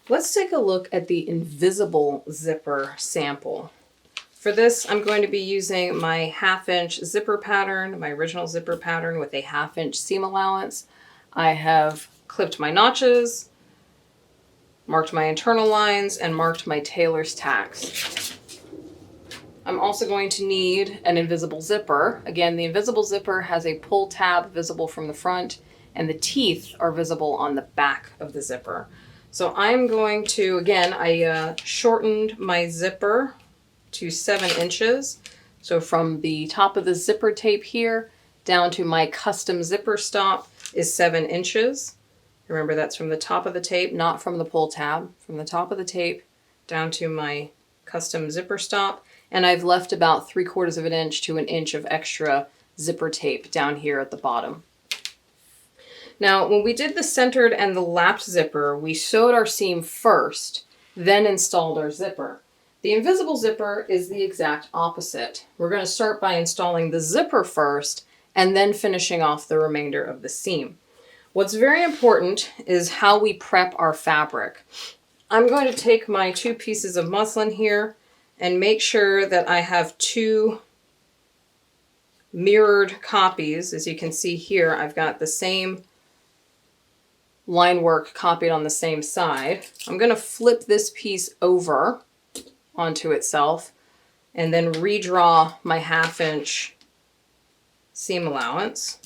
Let's take a look at the invisible zipper sample. For this, I'm going to be using my 1/2-inch zipper pattern, my original zipper pattern with a 1/2-inch seam allowance. I have clipped my notches, marked my internal lines, and marked my tailor's tacks. I'm also going to need an invisible zipper. Again, the invisible zipper has a pull tab visible from the front, and the teeth are visible on the back of the zipper. So I'm going to, again, I shortened my zipper to 7 inches. So from the top of the zipper tape here down to my custom zipper stop is 7 inches. Remember, that's from the top of the tape, not from the pull tab. From the top of the tape down to my custom zipper stop. And I've left about 3/4 of an inch to an inch of extra zipper tape down here at the bottom. Now, when we did the centered and the lapped zipper, we sewed our seam first, then installed our zipper. The invisible zipper is the exact opposite. We're going to start by installing the zipper first and then finishing off the remainder of the seam. What's very important is how we prep our fabric. I'm going to take my 2 pieces of muslin here and make sure that I have 2 mirrored copies. As you can see here, I've got the same line work copied on the same side. I'm going to flip this piece over onto itself and then redraw my 1/2-inch seam allowance.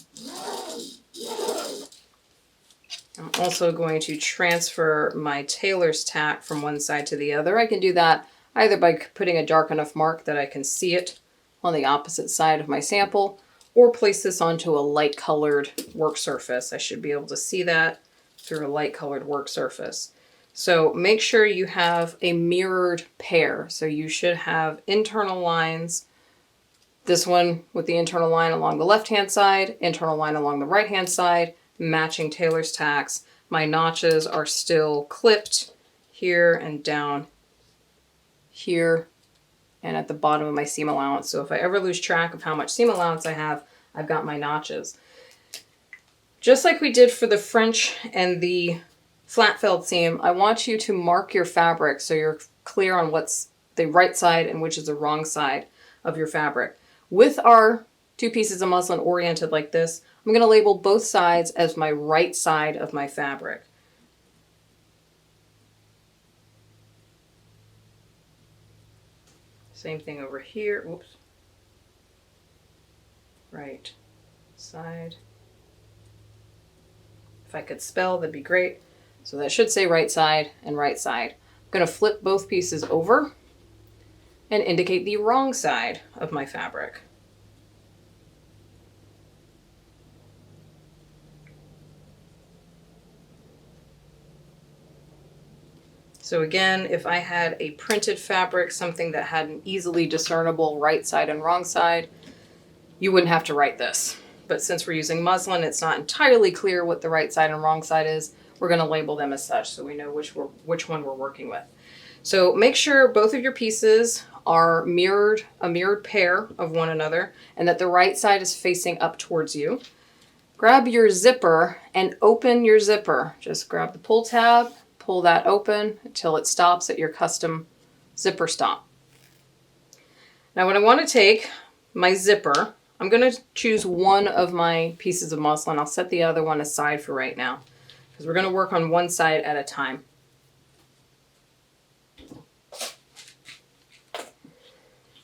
I'm also going to transfer my tailor's tack from one side to the other. I can do that either by putting a dark enough mark that I can see it on the opposite side of my sample, or place this onto a light colored work surface. I should be able to see that through a light colored work surface. So make sure you have a mirrored pair. So you should have internal lines, this one with the internal line along the left-hand side, internal line along the right-hand side, matching tailor's tacks. My notches are still clipped here and down here and at the bottom of my seam allowance. So if I ever lose track of how much seam allowance I have, I've got my notches. Just like we did for the French and the flat felled seam, I want you to mark your fabric so you're clear on what's the right side and which is the wrong side of your fabric. With our 2 pieces of muslin oriented like this, I'm going to label both sides as my right side of my fabric. Same thing over here. Oops. Right side. If I could spell, that'd be great. So that should say right side and right side. I'm going to flip both pieces over and indicate the wrong side of my fabric. So again, if I had a printed fabric, something that had an easily discernible right side and wrong side, you wouldn't have to write this. But since we're using muslin, it's not entirely clear what the right side and wrong side is. We're going to label them as such so we know which one we're working with. So make sure both of your pieces are mirrored, a mirrored pair of one another, and that the right side is facing up towards you. Grab your zipper and open your zipper. Just grab the pull tab, pull that open until it stops at your custom zipper stop. Now when I want to take my zipper, I'm going to choose one of my pieces of muslin. I'll set the other one aside for right now because we're going to work on one side at a time.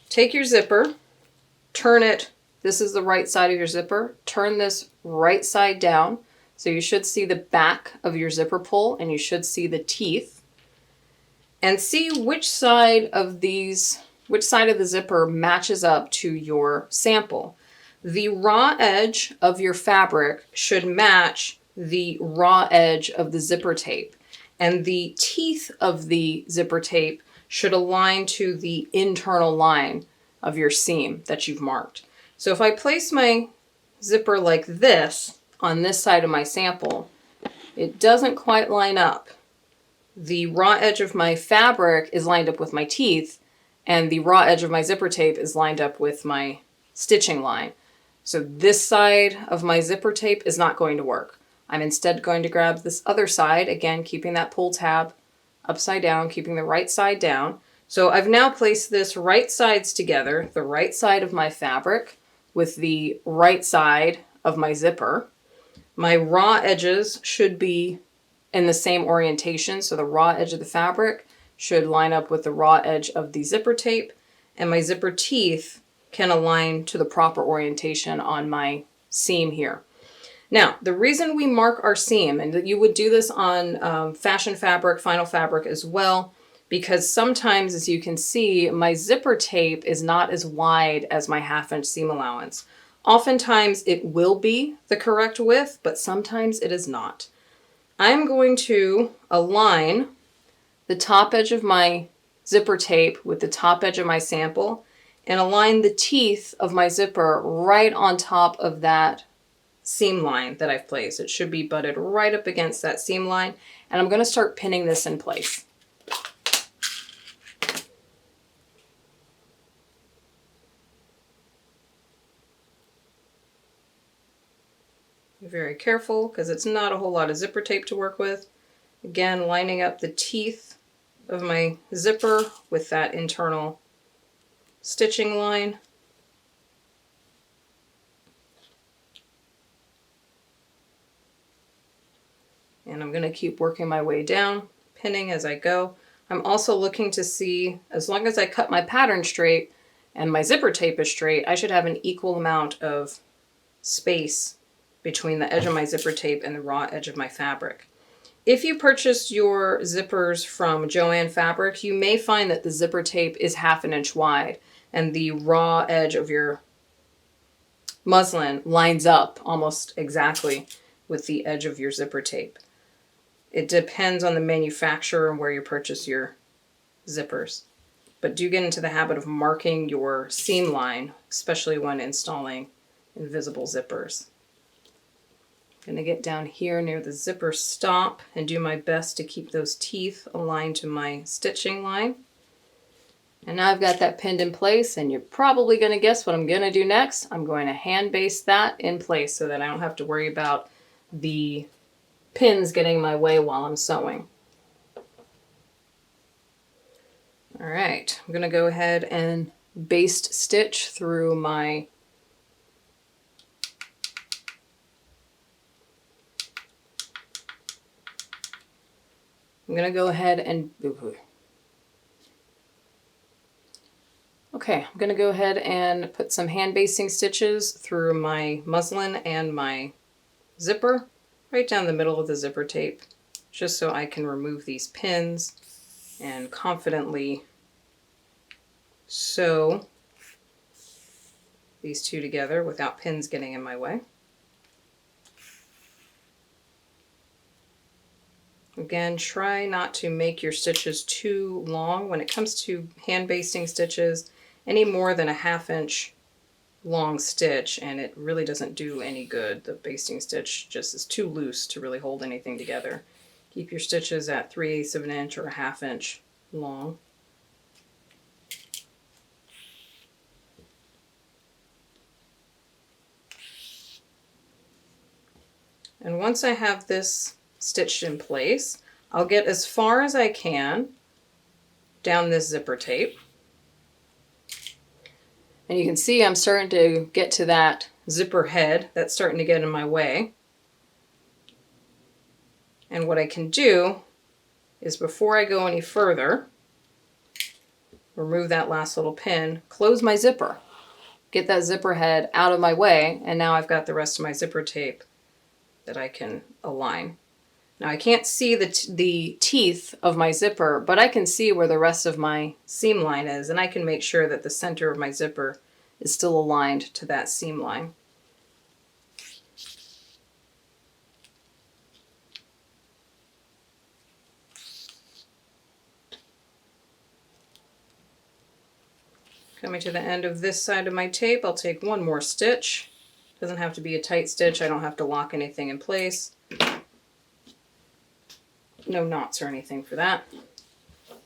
Take your zipper, turn it, this is the right side of your zipper, turn this right side down. So you should see the back of your zipper pull and you should see the teeth. And see which side of the zipper matches up to your sample. The raw edge of your fabric should match the raw edge of the zipper tape. And the teeth of the zipper tape should align to the internal line of your seam that you've marked. So if I place my zipper like this on this side of my sample, it doesn't quite line up. The raw edge of my fabric is lined up with my teeth, and the raw edge of my zipper tape is lined up with my stitching line. So this side of my zipper tape is not going to work. I'm instead going to grab this other side, again keeping that pull tab upside down, keeping the right side down. So I've now placed this right sides together, the right side of my fabric with the right side of my zipper. My raw edges should be in the same orientation, so the raw edge of the fabric should line up with the raw edge of the zipper tape, and my zipper teeth can align to the proper orientation on my seam here. Now, the reason we mark our seam, and you would do this on fashion fabric, vinyl fabric as well, because sometimes, as you can see, my zipper tape is not as wide as my 1/2 inch seam allowance. Oftentimes it will be the correct width, but sometimes it is not. I'm going to align the top edge of my zipper tape with the top edge of my sample and align the teeth of my zipper right on top of that seam line that I've placed. It should be butted right up against that seam line, and I'm going to start pinning this in place. Be very careful because it's not a whole lot of zipper tape to work with. Again, lining up the teeth of my zipper with that internal stitching line. And I'm going to keep working my way down, pinning as I go. I'm also looking to see, as long as I cut my pattern straight and my zipper tape is straight, I should have an equal amount of space between the edge of my zipper tape and the raw edge of my fabric. If you purchased your zippers from Joann Fabric, you may find that the zipper tape is 1/2 inch wide and the raw edge of your muslin lines up almost exactly with the edge of your zipper tape. It depends on the manufacturer and where you purchase your zippers. But do get into the habit of marking your seam line, especially when installing invisible zippers. I'm going to get down here near the zipper stop and do my best to keep those teeth aligned to my stitching line. And now I've got that pinned in place, and you're probably going to guess what I'm going to do next. I'm going to hand baste that in place so that I don't have to worry about the pins getting in my way while I'm sewing. All right, I'm going to go ahead and baste stitch through my I'm going to go ahead and put some hand basting stitches through my muslin and my zipper right down the middle of the zipper tape, just so I can remove these pins and confidently sew these two together without pins getting in my way. Again, try not to make your stitches too long. When it comes to hand basting stitches, any more than a 1/2 inch long stitch, and it really doesn't do any good. The basting stitch just is too loose to really hold anything together. Keep your stitches at 3/8 of an inch or a 1/2 inch long. And once I have this stitched in place, I'll get as far as I can down this zipper tape. And you can see I'm starting to get to that zipper head that's starting to get in my way. And what I can do is, before I go any further, remove that last little pin, close my zipper, get that zipper head out of my way, and now I've got the rest of my zipper tape that I can align. Now I can't see the teeth of my zipper, but I can see where the rest of my seam line is, and I can make sure that the center of my zipper is still aligned to that seam line. Coming to the end of this side of my tape, I'll take one more stitch. Doesn't have to be a tight stitch. I don't have to lock anything in place. No knots or anything for that.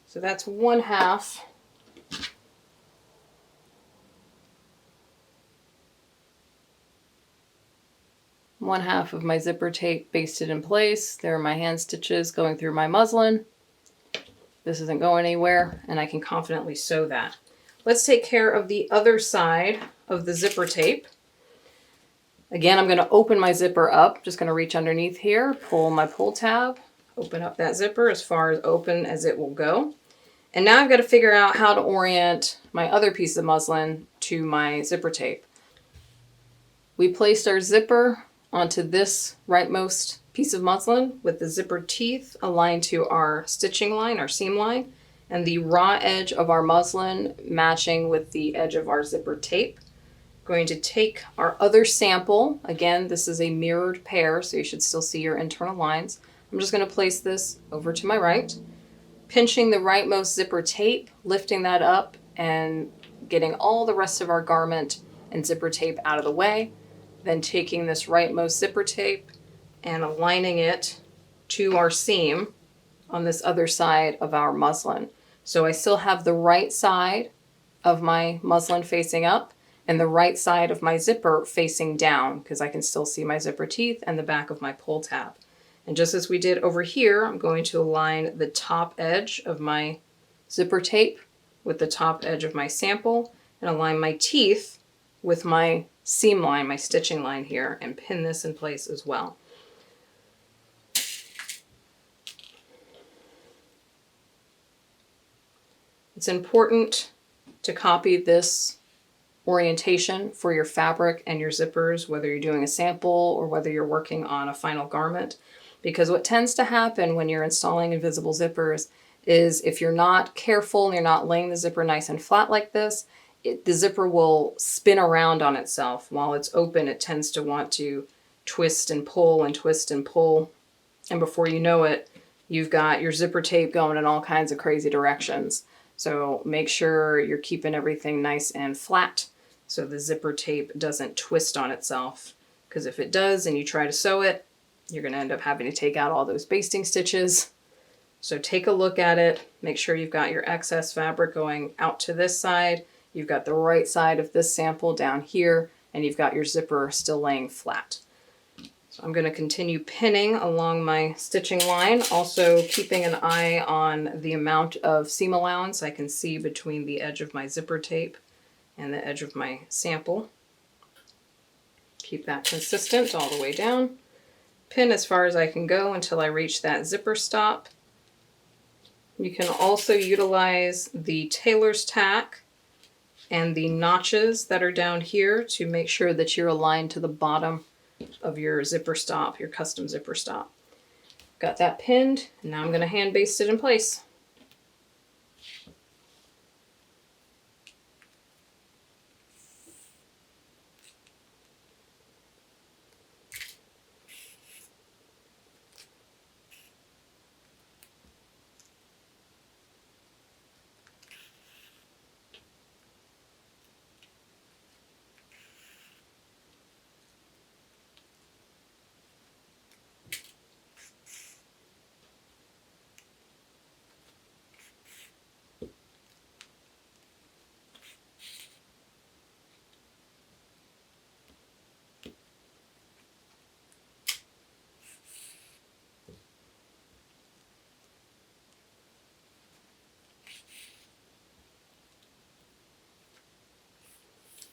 So that's 1/2. One half of my zipper tape basted in place. There are my hand stitches going through my muslin. This isn't going anywhere, and I can confidently sew that. Let's take care of the other side of the zipper tape. Again, I'm going to open my zipper up. Just going to reach underneath here, pull my pull tab, open up that zipper as far as open as it will go. And now I've got to figure out how to orient my other piece of muslin to my zipper tape. We placed our zipper onto this rightmost piece of muslin with the zipper teeth aligned to our stitching line, our seam line, and the raw edge of our muslin matching with the edge of our zipper tape. Going to take our other sample. Again, this is a mirrored pair, so you should still see your internal lines. I'm just going to place this over to my right, pinching the rightmost zipper tape, lifting that up and getting all the rest of our garment and zipper tape out of the way. Then taking this rightmost zipper tape and aligning it to our seam on this other side of our muslin. So I still have the right side of my muslin facing up and the right side of my zipper facing down, because I can still see my zipper teeth and the back of my pull tab. And just as we did over here, I'm going to align the top edge of my zipper tape with the top edge of my sample and align my teeth with my seam line, my stitching line here, and pin this in place as well. It's important to copy this orientation for your fabric and your zippers, whether you're doing a sample or whether you're working on a final garment. Because what tends to happen when you're installing invisible zippers is if you're not careful and you're not laying the zipper nice and flat like this, the zipper will spin around on itself. While it's open, it tends to want to twist and pull and twist and pull. And before you know it, you've got your zipper tape going in all kinds of crazy directions. So make sure you're keeping everything nice and flat so the zipper tape doesn't twist on itself. Because if it does and you try to sew it, you're going to end up having to take out all those basting stitches. So take a look at it. Make sure you've got your excess fabric going out to this side. You've got the right side of this sample down here, and you've got your zipper still laying flat. So I'm going to continue pinning along my stitching line, also keeping an eye on the amount of seam allowance I can see between the edge of my zipper tape and the edge of my sample. Keep that consistent all the way down. Pin as far as I can go until I reach that zipper stop. You can also utilize the tailor's tack and the notches that are down here to make sure that you're aligned to the bottom of your zipper stop, your custom zipper stop. Got that pinned, and now I'm going to hand baste it in place.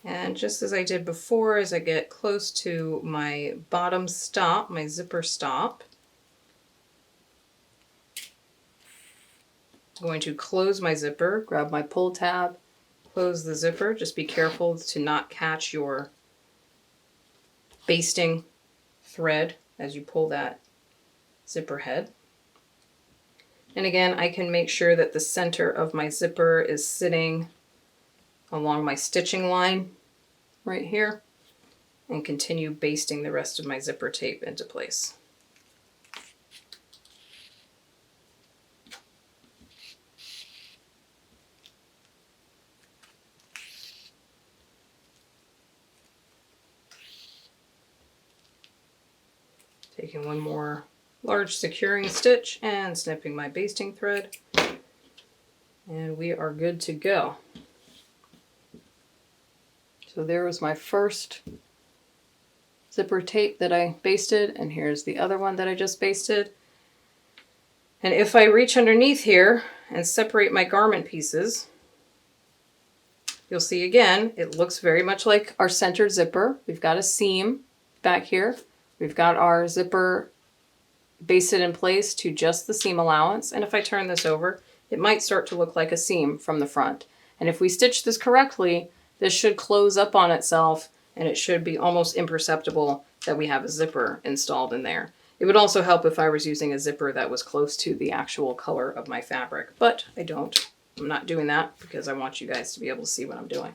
And just as I did before, as I get close to my bottom stop, my zipper stop, I'm going to close my zipper, grab my pull tab, close the zipper. Just be careful to not catch your basting thread as you pull that zipper head. And again, I can make sure that the center of my zipper is sitting along my stitching line right here, and continue basting the rest of my zipper tape into place. Taking one more large securing stitch and snipping my basting thread, and we are good to go. So there was my first zipper tape that I basted, and here's the other one that I just basted. And if I reach underneath here, and separate my garment pieces, you'll see again, it looks very much like our centered zipper. We've got a seam back here. We've got our zipper basted in place to just the seam allowance. And if I turn this over, it might start to look like a seam from the front. And if we stitch this correctly, this should close up on itself and it should be almost imperceptible that we have a zipper installed in there. It would also help if I was using a zipper that was close to the actual color of my fabric, but I don't. I'm not doing that because I want you guys to be able to see what I'm doing.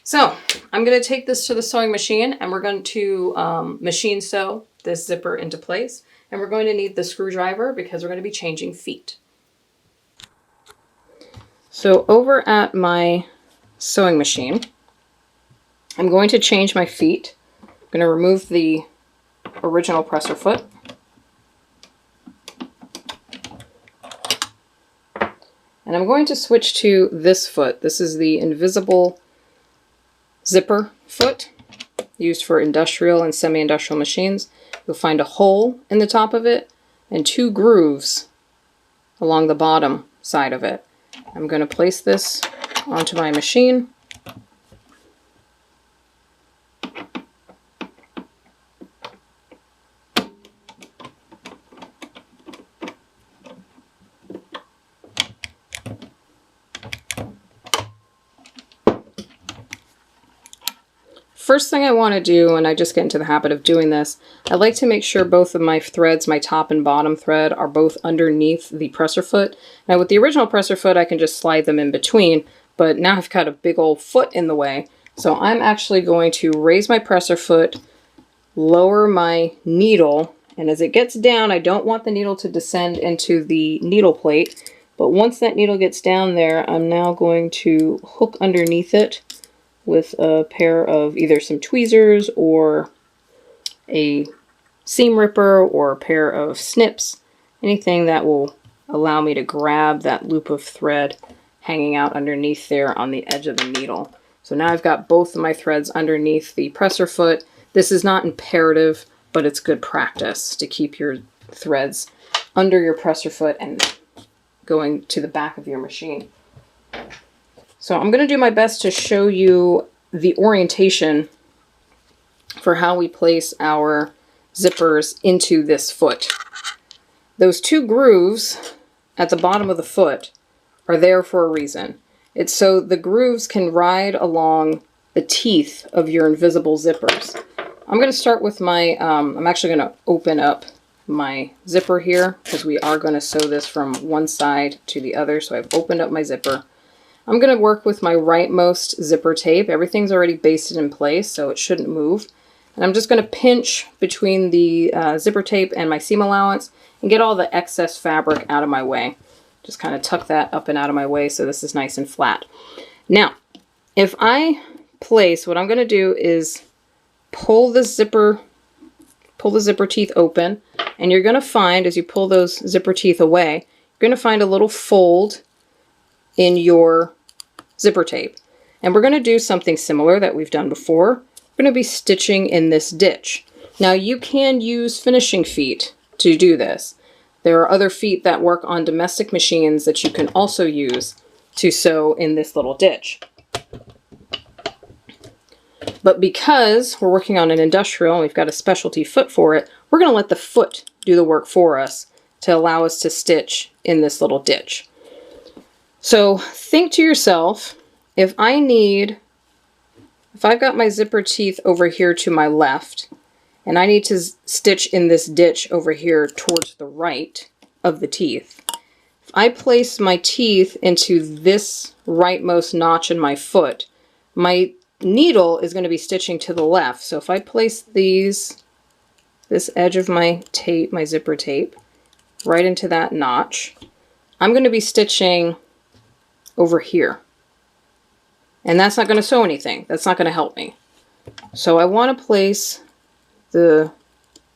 So I'm going to take this to the sewing machine and we're going to machine sew this zipper into place. And we're going to need the screwdriver because we're going to be changing feet. So over at my sewing machine, I'm going to change my feet. I'm going to remove the original presser foot. And I'm going to switch to this foot. This is the invisible zipper foot used for industrial and semi-industrial machines. You'll find a hole in the top of it and 2 grooves along the bottom side of it. I'm going to place this onto my machine. First thing I want to do, and I just get into the habit of doing this, I like to make sure both of my threads, my top and bottom thread, are both underneath the presser foot. Now with the original presser foot, I can just slide them in between, but now I've got a big old foot in the way. So I'm actually going to raise my presser foot, lower my needle, and as it gets down, I don't want the needle to descend into the needle plate, but once that needle gets down there, I'm now going to hook underneath it with a pair of either some tweezers or a seam ripper or a pair of snips, anything that will allow me to grab that loop of thread hanging out underneath there on the edge of the needle. So now I've got both of my threads underneath the presser foot. This is not imperative, but it's good practice to keep your threads under your presser foot and going to the back of your machine. So I'm going to do my best to show you the orientation for how we place our zippers into this foot. Those 2 grooves at the bottom of the foot are there for a reason. It's so the grooves can ride along the teeth of your invisible zippers. I'm going to start with my, I'm actually going to open up my zipper here because we are going to sew this from one side to the other. So I've opened up my zipper. I'm going to work with my rightmost zipper tape. Everything's already basted in place, so it shouldn't move. And I'm just going to pinch between the zipper tape and my seam allowance and get all the excess fabric out of my way. Just kind of tuck that up and out of my way so this is nice and flat. Now, if I place, what I'm going to do is pull the zipper teeth open, and you're going to find, as you pull those zipper teeth away, you're going to find a little fold in your zipper tape. And we're going to do something similar that we've done before. We're going to be stitching in this ditch. Now you can use finishing feet to do this. There are other feet that work on domestic machines that you can also use to sew in this little ditch. But because we're working on an industrial and we've got a specialty foot for it, we're going to let the foot do the work for us to allow us to stitch in this little ditch. So think to yourself, if I've got my zipper teeth over here to my left, and I need to stitch in this ditch over here towards the right of the teeth, if I place my teeth into this rightmost notch in my foot, my needle is going to be stitching to the left. So if I place this edge of my tape, my zipper tape, right into that notch, I'm going to be stitching over here. And that's not going to sew anything. That's not going to help me. So I want to place the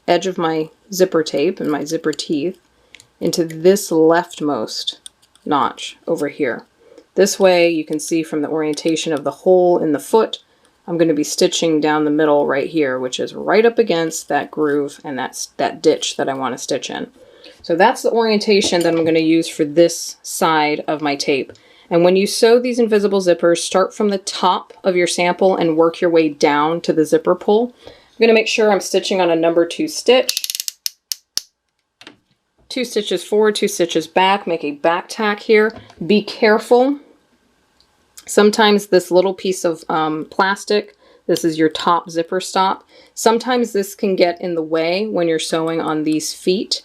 edge of my zipper tape and my zipper teeth into this leftmost notch over here. This way you can see from the orientation of the hole in the foot, I'm going to be stitching down the middle right here, which is right up against that groove and that ditch that I want to stitch in. So that's the orientation that I'm going to use for this side of my tape. And when you sew these invisible zippers, start from the top of your sample and work your way down to the zipper pull. I'm going to make sure I'm stitching on a number 2 stitch. 2 stitches forward, 2 stitches back, make a back tack here. Be careful. Sometimes this little piece of plastic, this is your top zipper stop, sometimes this can get in the way when you're sewing on these feet.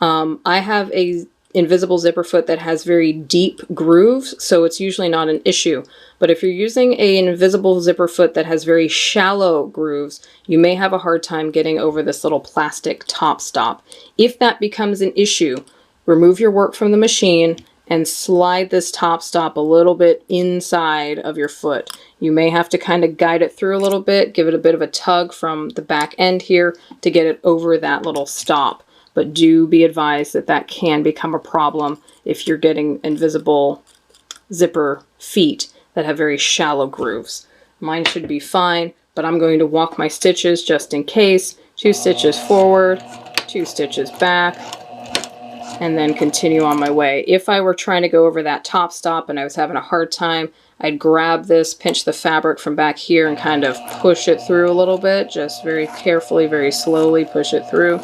I have a invisible zipper foot that has very deep grooves, so it's usually not an issue. But if you're using an invisible zipper foot that has very shallow grooves, you may have a hard time getting over this little plastic top stop. If that becomes an issue, remove your work from the machine and slide this top stop a little bit inside of your foot. You may have to kind of guide it through a little bit, give it a bit of a tug from the back end here to get it over that little stop. But do be advised that that can become a problem if you're getting invisible zipper feet that have very shallow grooves. Mine should be fine, but I'm going to walk my stitches just in case. 2 stitches forward, 2 stitches back, and then continue on my way. If I were trying to go over that top stop and I was having a hard time, I'd grab this, pinch the fabric from back here and kind of push it through a little bit, just very carefully, very slowly push it through.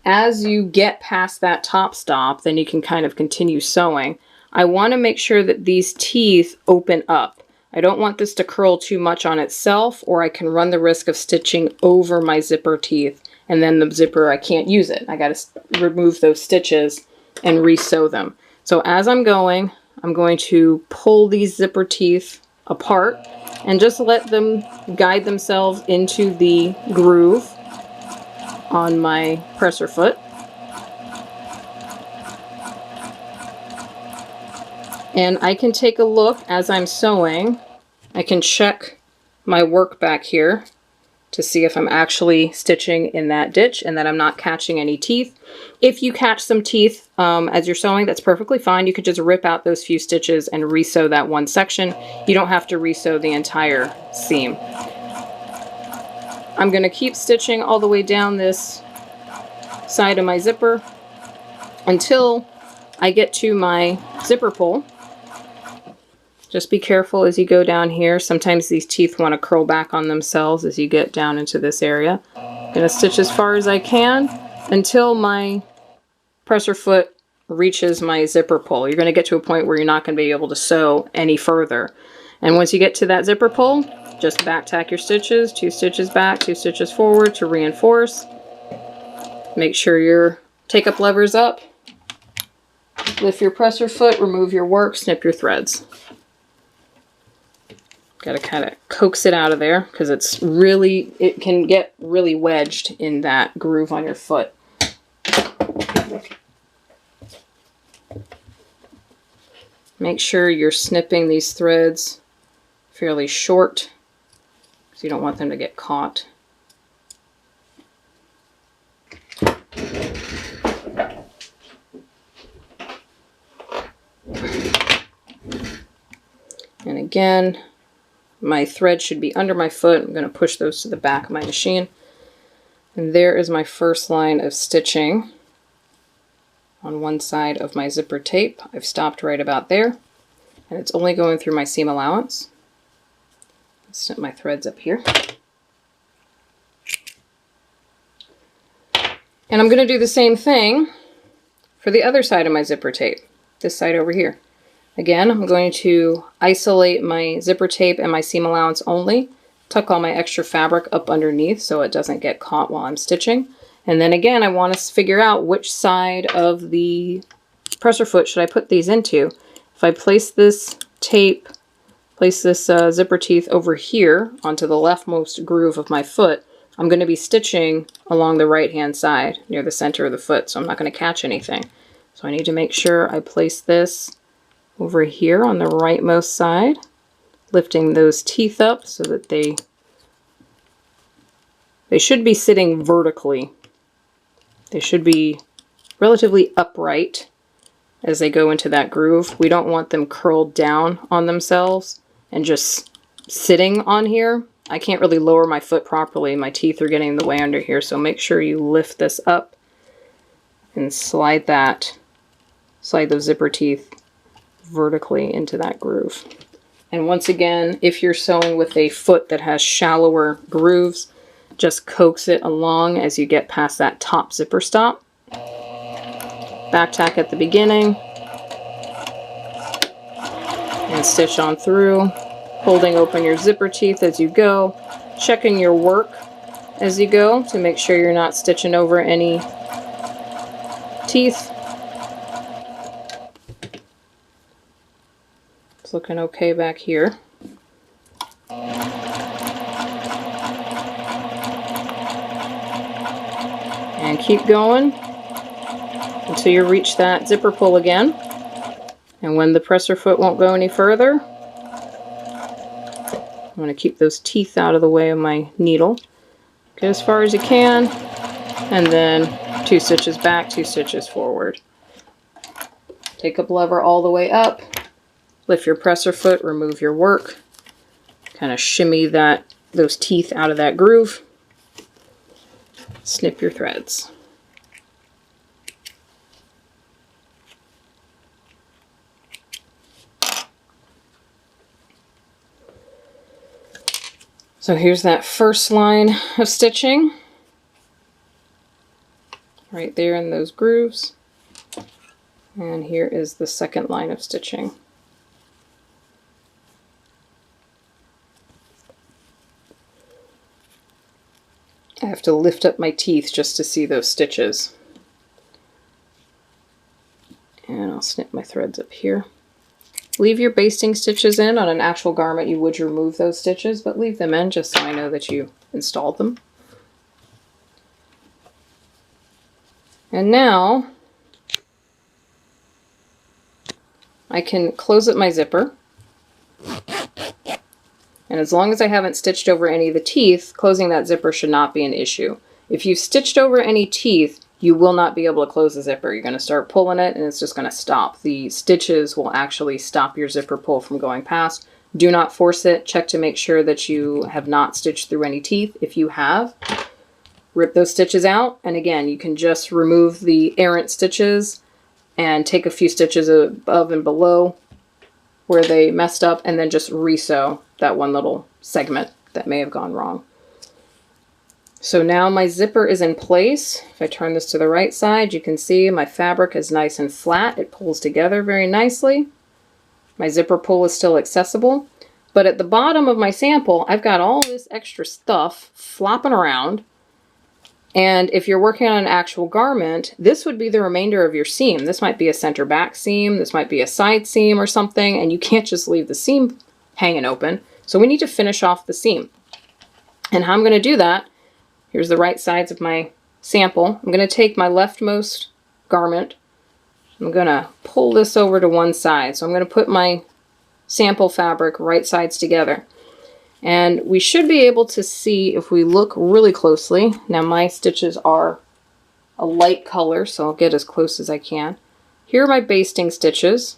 As you get past that top stop, then you can kind of continue sewing. I want to make sure that these teeth open up. I don't want this to curl too much on itself, or I can run the risk of stitching over my zipper teeth, and then the zipper, I can't use it. I got to remove those stitches and re-sew them. So as I'm going to pull these zipper teeth apart and just let them guide themselves into the groove on my presser foot. And I can take a look as I'm sewing. I can check my work back here to see if I'm actually stitching in that ditch and that I'm not catching any teeth. If you catch some teeth as you're sewing, that's perfectly fine. You could just rip out those few stitches and re-sew that one section. You don't have to re-sew the entire seam. I'm going to keep stitching all the way down this side of my zipper until I get to my zipper pull. Just be careful as you go down here. Sometimes these teeth want to curl back on themselves as you get down into this area. I'm going to stitch as far as I can until my presser foot reaches my zipper pull. You're going to get to a point where you're not going to be able to sew any further. And once you get to that zipper pull, just back tack your stitches, 2 stitches back, 2 stitches forward to reinforce. Make sure your take-up lever's up. Lift your presser foot, remove your work, snip your threads. Got to kind of coax it out of there because it can get really wedged in that groove on your foot. Make sure you're snipping these threads fairly short because you don't want them to get caught. And again, my thread should be under my foot. I'm going to push those to the back of my machine. And there is my first line of stitching on one side of my zipper tape. I've stopped right about there. And it's only going through my seam allowance. Snip my threads up here. And I'm going to do the same thing for the other side of my zipper tape, this side over here. Again, I'm going to isolate my zipper tape and my seam allowance only, tuck all my extra fabric up underneath so it doesn't get caught while I'm stitching. And then again, I want to figure out which side of the presser foot should I put these into. If I place this tape, place this zipper teeth over here onto the leftmost groove of my foot, I'm going to be stitching along the right-hand side near the center of the foot, so I'm not going to catch anything. So I need to make sure I place this over here on the rightmost side, lifting those teeth up so that they should be sitting vertically. They should be relatively upright as they go into that groove. We don't want them curled down on themselves and just sitting on here. I can't really lower my foot properly. My teeth are getting in the way under here, so make sure you lift this up and slide those zipper teeth vertically into that groove. And once again, if you're sewing with a foot that has shallower grooves, just coax it along as you get past that top zipper stop. Back tack at the beginning and stitch on through, holding open your zipper teeth as you go, checking your work as you go to make sure you're not stitching over any teeth. It's looking okay back here. And keep going until you reach that zipper pull again. And when the presser foot won't go any further, I'm going to keep those teeth out of the way of my needle. Get as far as you can, and then 2 stitches back, 2 stitches forward. Take up lever all the way up, lift your presser foot, remove your work, kind of shimmy those teeth out of that groove, snip your threads. So here's that first line of stitching, right there in those grooves. And here is the second line of stitching. I have to lift up my teeth just to see those stitches. And I'll snip my threads up here. Leave your basting stitches in. On an actual garment you would remove those stitches, but leave them in just so I know that you installed them. And now I can close up my zipper. And as long as I haven't stitched over any of the teeth, closing that zipper should not be an issue. If you've stitched over any teeth, you will not be able to close the zipper. You're going to start pulling it and it's just going to stop. The stitches will actually stop your zipper pull from going past. Do not force it. Check to make sure that you have not stitched through any teeth. If you have, rip those stitches out. And again, you can just remove the errant stitches and take a few stitches above and below where they messed up and then just re-sew that one little segment that may have gone wrong. So now my zipper is in place. If I turn this to the right side, you can see my fabric is nice and flat. It pulls together very nicely. My zipper pull is still accessible. But at the bottom of my sample, I've got all this extra stuff flopping around. And if you're working on an actual garment, this would be the remainder of your seam. This might be a center back seam. This might be a side seam or something. And you can't just leave the seam hanging open. So we need to finish off the seam. And how I'm going to do that, here's the right sides of my sample. I'm going to take my leftmost garment. I'm going to pull this over to one side. So I'm going to put my sample fabric right sides together. And we should be able to see if we look really closely. Now my stitches are a light color, so I'll get as close as I can. Here are my basting stitches.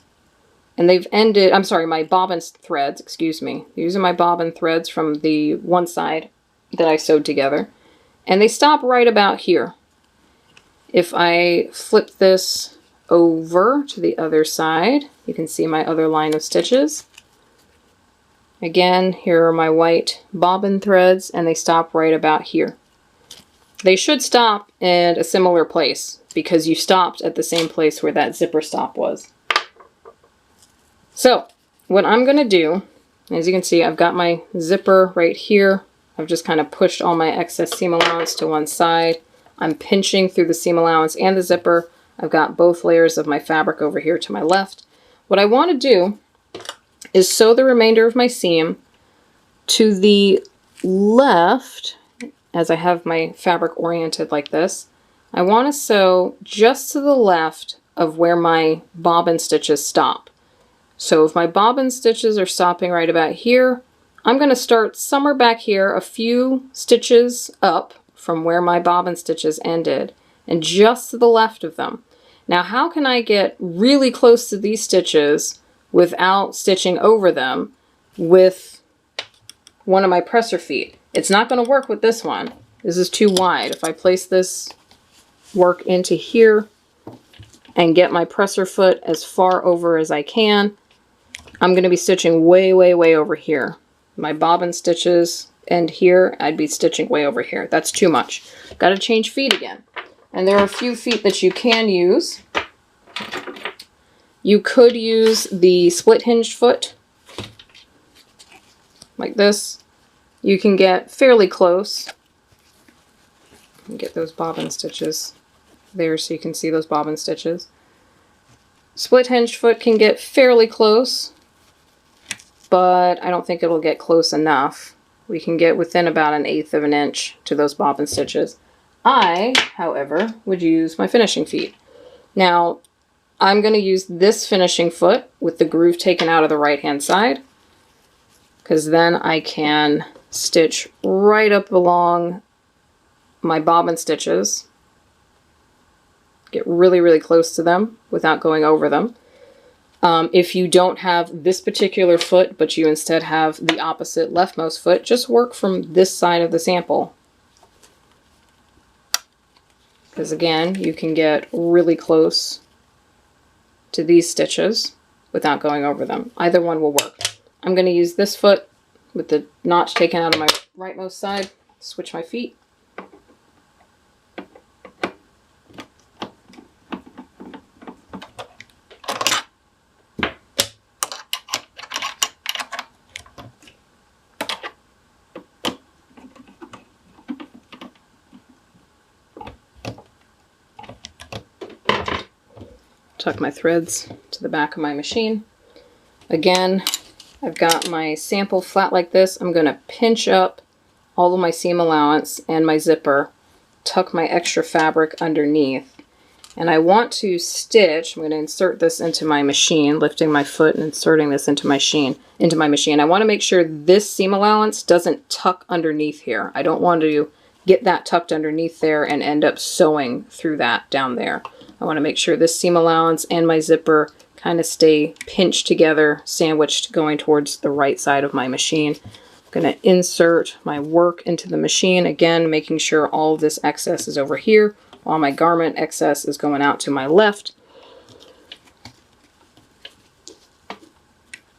And they've ended, I'm sorry, my bobbin threads, excuse me. These are my bobbin threads from the one side that I sewed together. And they stop right about here. If I flip this over to the other side, you can see my other line of stitches. Again, here are my white bobbin threads, and they stop right about here. They should stop in a similar place because you stopped at the same place where that zipper stop was. So, what I'm going to do, as you can see, I've got my zipper right here. I've just kind of pushed all my excess seam allowance to one side. I'm pinching through the seam allowance and the zipper. I've got both layers of my fabric over here to my left. What I want to do is sew the remainder of my seam to the left, as I have my fabric oriented like this. I want to sew just to the left of where my bobbin stitches stop. So if my bobbin stitches are stopping right about here, I'm going to start somewhere back here, a few stitches up from where my bobbin stitches ended, and just to the left of them. Now, how can I get really close to these stitches without stitching over them with one of my presser feet? It's not going to work with this one. This is too wide. If I place this work into here, and get my presser foot as far over as I can. I'm going to be stitching way, way, way over here. My bobbin stitches end here, I'd be stitching way over here. That's too much. Got to change feet again. And there are a few feet that you can use. You could use the split hinged foot, like this. You can get fairly close. Get those bobbin stitches there so you can see those bobbin stitches. Split hinged foot can get fairly close, but I don't think it'll get close enough. We can get within about 1/8 of an inch to those bobbin stitches. I, however, would use my finishing feet. Now, I'm going to use this finishing foot with the groove taken out of the right-hand side, because then I can stitch right up along my bobbin stitches. Get really, really close to them without going over them. If you don't have this particular foot, but you instead have the opposite leftmost foot, just work from this side of the sample. Because again, you can get really close to these stitches without going over them. Either one will work. I'm going to use this foot with the notch taken out of my rightmost side. Switch my feet. Tuck my threads to the back of my machine. Again, I've got my sample flat like this. I'm going to pinch up all of my seam allowance and my zipper, tuck my extra fabric underneath, and I want to stitch. I'm going to insert this into my machine, lifting my foot and inserting this into my machine. I want to make sure this seam allowance doesn't tuck underneath here. I don't want to get that tucked underneath there and end up sewing through that down there. I want to make sure this seam allowance and my zipper kind of stay pinched together, sandwiched going towards the right side of my machine. I'm going to insert my work into the machine, again making sure all of this excess is over here while my garment excess is going out to my left.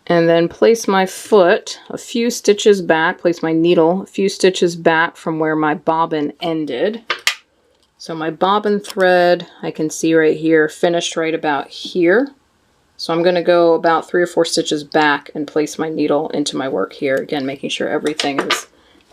And then place my foot a few stitches back, place my needle a few stitches back from where my bobbin ended. So my bobbin thread, I can see right here, finished right about here. So I'm going to go about 3 or 4 stitches back and place my needle into my work here. Again, making sure everything is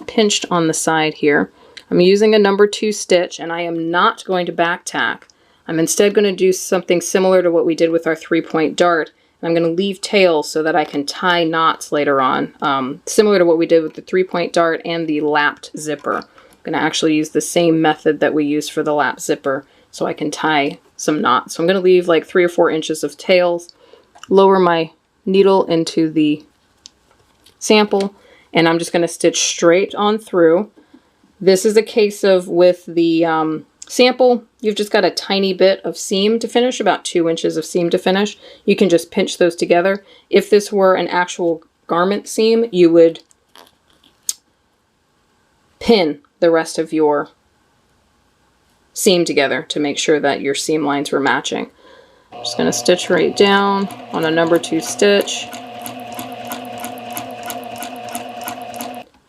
pinched on the side here. I'm using a number 2 stitch, and I am not going to back tack. I'm instead going to do something similar to what we did with our 3-point dart. And I'm going to leave tails so that I can tie knots later on, similar to what we did with the 3-point dart and the lapped zipper. I'm going to actually use the same method that we used for the lap zipper so I can tie some knots. So I'm going to leave like 3 or 4 inches of tails, lower my needle into the sample, and I'm just going to stitch straight on through. This is a case of with the sample, you've just got a tiny bit of seam to finish, about 2 inches of seam to finish. You can just pinch those together. If this were an actual garment seam, you would pin the rest of your seam together to make sure that your seam lines were matching. I'm just going to stitch right down on a number 2 stitch.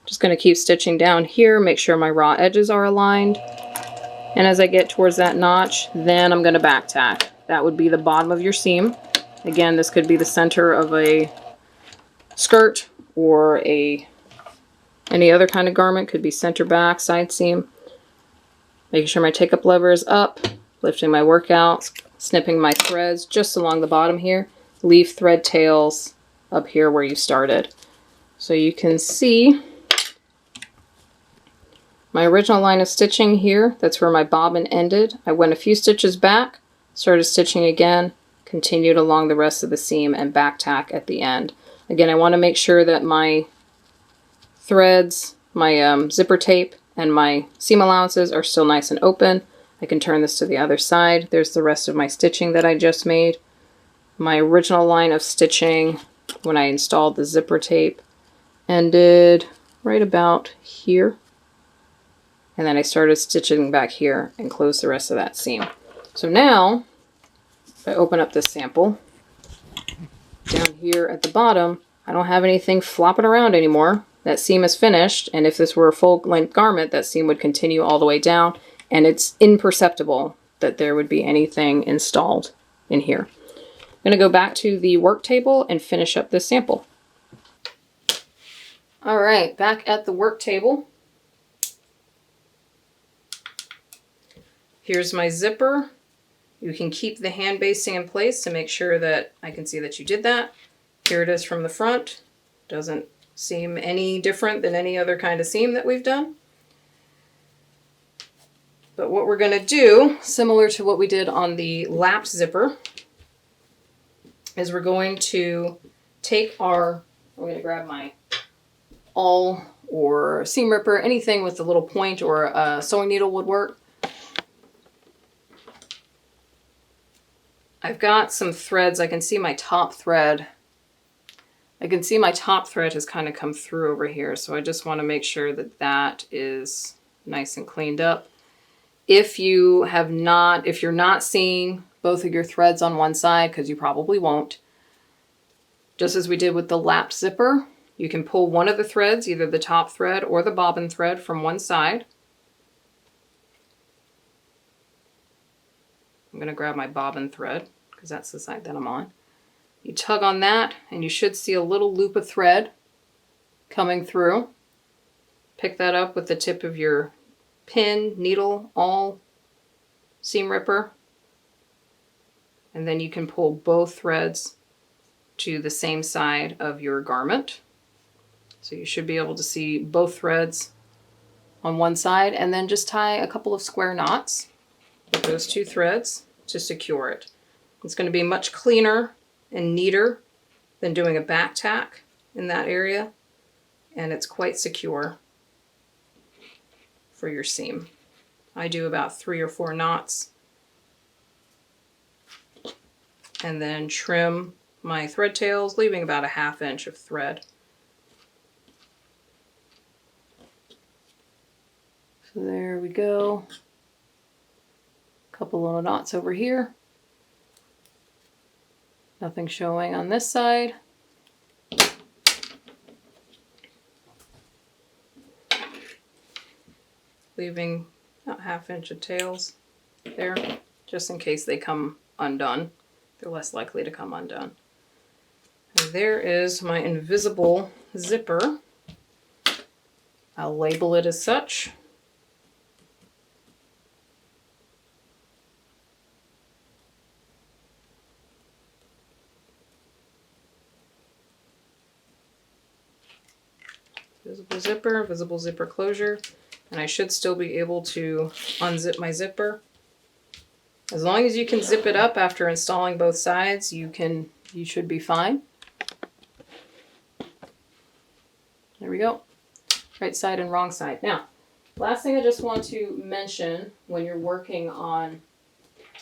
Just going to keep stitching down here, make sure my raw edges are aligned. And as I get towards that notch, then I'm going to back tack. That would be the bottom of your seam. Again, this could be the center of a skirt or any other kind of garment. Could be center back, side seam. Making sure my take-up lever is up, lifting my work out, snipping my threads just along the bottom here. Leave thread tails up here where you started. So you can see my original line of stitching here. That's where my bobbin ended. I went a few stitches back, started stitching again, continued along the rest of the seam, and back tack at the end. Again, I want to make sure that my threads, my zipper tape, and my seam allowances are still nice and open. I can turn this to the other side. There's the rest of my stitching that I just made. My original line of stitching when I installed the zipper tape ended right about here. And then I started stitching back here and closed the rest of that seam. So now If I open up this sample, down here at the bottom, I don't have anything flopping around anymore. That seam is finished, and if this were a full-length garment, that seam would continue all the way down, and it's imperceptible that there would be anything installed in here. I'm going to go back to the work table and finish up this sample. All right, back at the work table. Here's my zipper. You can keep the hand basting in place to make sure that I can see that you did that. Here it is from the front. Doesn't seem any different than any other kind of seam that we've done. But what we're going to do, similar to what we did on the lapped zipper, is we're going to take I'm going to grab my awl or seam ripper, anything with a little point or a sewing needle would work. I've got some threads. I can see my top thread. I can see my top thread has kind of come through over here, so I just want to make sure that that is nice and cleaned up. If you're not seeing both of your threads on one side, because you probably won't, just as we did with the lapped zipper, you can pull one of the threads, either the top thread or the bobbin thread, from one side. I'm going to grab my bobbin thread because that's the side that I'm on. You tug on that and you should see a little loop of thread coming through. Pick that up with the tip of your pin, needle, awl, seam ripper, and then you can pull both threads to the same side of your garment. So you should be able to see both threads on one side, and then just tie a couple of square knots with those two threads to secure it. It's going to be much cleaner and neater than doing a back tack in that area, and it's quite secure for your seam. I do about 3 or 4 knots and then trim my thread tails, leaving about a 1/2 inch of thread. So there we go. Couple little knots over here. Nothing showing on this side. Leaving about 1/2 inch of tails there, just in case they come undone. They're less likely to come undone. And there is my invisible zipper. I'll label it as such. Visible zipper, visible zipper closure, and I should still be able to unzip my zipper. As long as you can zip it up after installing both sides, you should be fine. There we go. Right side and wrong side. Now, last thing I just want to mention when you're working on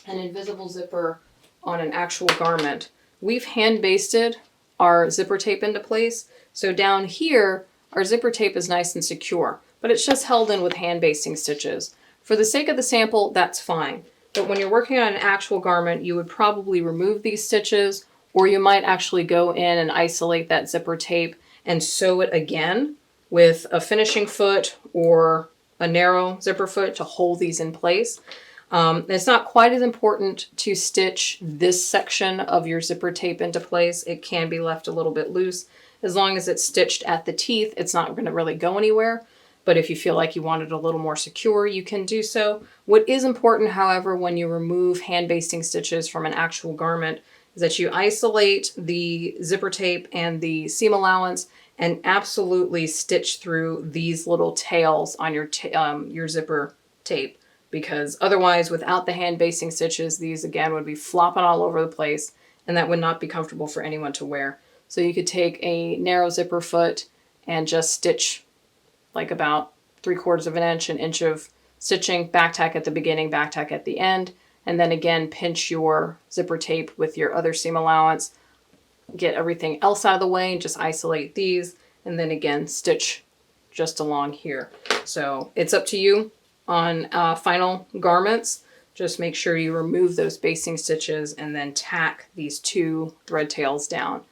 an invisible zipper on an actual garment, we've hand basted our zipper tape into place. So down here, our zipper tape is nice and secure, but it's just held in with hand basting stitches. For the sake of the sample, that's fine. But when you're working on an actual garment, you would probably remove these stitches, or you might actually go in and isolate that zipper tape and sew it again with a finishing foot or a narrow zipper foot to hold these in place. It's not quite as important to stitch this section of your zipper tape into place. It can be left a little bit loose. As long as it's stitched at the teeth, it's not going to really go anywhere. But if you feel like you want it a little more secure, you can do so. What is important, however, when you remove hand basting stitches from an actual garment is that you isolate the zipper tape and the seam allowance and absolutely stitch through these little tails on your zipper tape. Because otherwise, without the hand basting stitches, these again would be flopping all over the place, and that would not be comfortable for anyone to wear. So you could take a narrow zipper foot and just stitch like about 3/4 of an inch, an inch of stitching, back tack at the beginning, back tack at the end, and then again pinch your zipper tape with your other seam allowance, get everything else out of the way and just isolate these, and then again stitch just along here. So it's up to you on final garments, Just make sure you remove those basting stitches and then tack these 2 thread tails down.